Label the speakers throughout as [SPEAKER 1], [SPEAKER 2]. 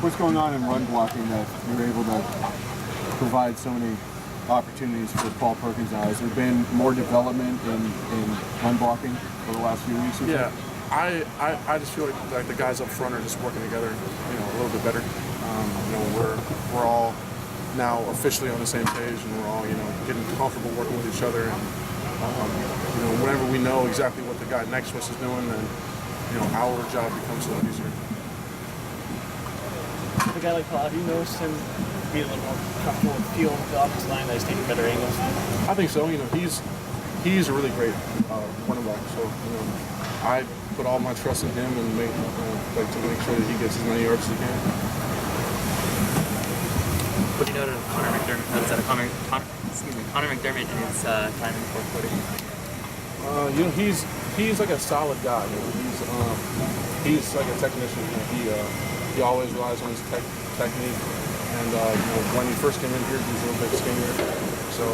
[SPEAKER 1] What's going on in run blocking that you're able to provide so many opportunities for Paul Perkins now? Has there been more development in run blocking for the last few weeks?
[SPEAKER 2] Yeah, I just feel like the guys up front are just working together, a little bit better. We're all now officially on the same page, and we're all getting comfortable working with each other. And whenever we know exactly what the guy next to us is doing, then our job becomes a lot easier.
[SPEAKER 3] A guy like Paul, have you noticed him be a little more comfortable with feel of the offensive line, that he's taking better angles?
[SPEAKER 2] I think so. He's a really great running back. So I put all my trust in him and to make sure that he gets as many yards as he can.
[SPEAKER 4] What do you know of Connor McDermott? Connor McDermott in his time in the fourth quarter?
[SPEAKER 2] He's like a solid guy. He's like a technician. He always relies on his technique. And when he first came in here, he was a little bit skinnier. So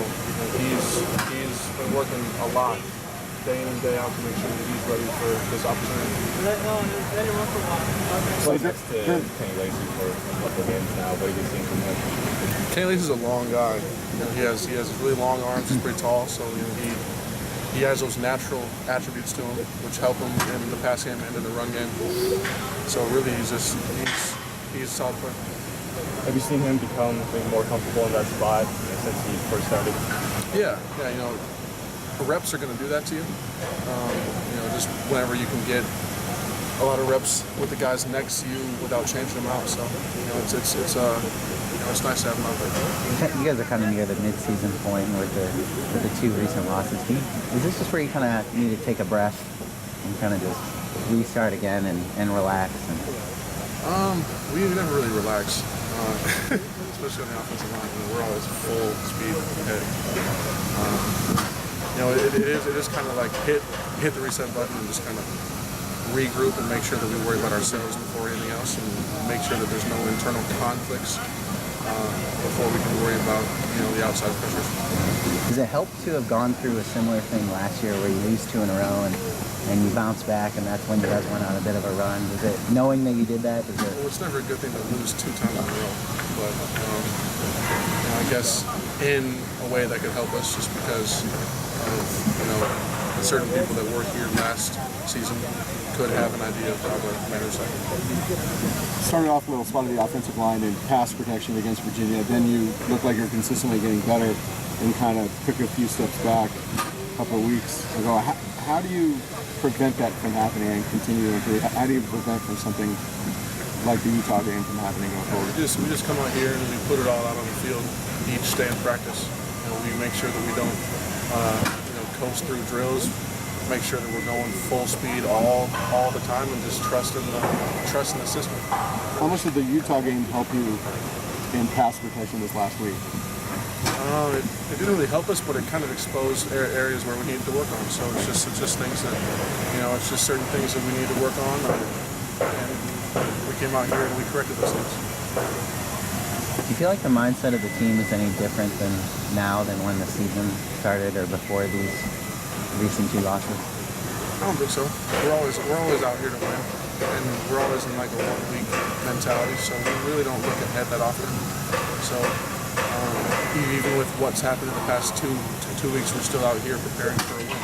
[SPEAKER 2] he's been working a lot, day in and day out, to make sure that he's ready for this opportunity.
[SPEAKER 5] So he's next to Kenny Lacy for a couple of games now. What have you seen from him?
[SPEAKER 2] Kenny Lacy's a long guy. He has really long arms. He's pretty tall, so he has those natural attributes to him, which help him in the pass game and in the run game. So really, he's a solid player.
[SPEAKER 5] Have you seen him become more comfortable in that spot since he first started?
[SPEAKER 2] Yeah. Reps are going to do that to you. Just whenever you can get a lot of reps with the guys next to you without changing them out. So it's nice to have them out there.
[SPEAKER 6] You guys are kind of near the mid-season point with the two recent losses. Is this just where you kind of need to take a breath and kind of just restart again and relax?
[SPEAKER 2] We never really relax, especially on the offensive line. We're always full speed ahead. It is kind of like hit the reset button and just kind of regroup and make sure that we worry about ourselves before anything else, and make sure that there's no internal conflicts before we can worry about the outside pressures.
[SPEAKER 6] Does it help to have gone through a similar thing last year where you lose two in a row and you bounce back, and that's when you guys went on a bit of a run? Was it knowing that you did that?
[SPEAKER 2] Well, it's never a good thing to lose 2 times in a row, but I guess in a way that could help us, just because of certain people that were here last season could have an idea of how the Commanders like.
[SPEAKER 1] Started off a little spot of the offensive line in pass protection against Virginia. Then you look like you're consistently getting better and kind of took a few steps back a couple of weeks ago. How do you prevent that from happening and continue to improve? How do you prevent from something like the Utah game from happening going forward?
[SPEAKER 2] We just come out here and we put it all out on the field each day in practice. We make sure that we don't coast through drills. Make sure that we're going full speed all the time, and just trust in the system.
[SPEAKER 1] How much did the Utah game help you in pass protection this last week?
[SPEAKER 2] It didn't really help us, but it kind of exposed areas where we needed to work on. So it's just things that it's just certain things that we need to work on, and we came out here and we corrected those things.
[SPEAKER 6] Do you feel like the mindset of the team is any different now than when the season started or before these recent 2 losses?
[SPEAKER 2] I don't think so. We're always out here to win, and we're always in like a 1-week mentality. So we really don't look ahead that often. So even with what's happened in the past two weeks, we're still out here preparing for a win.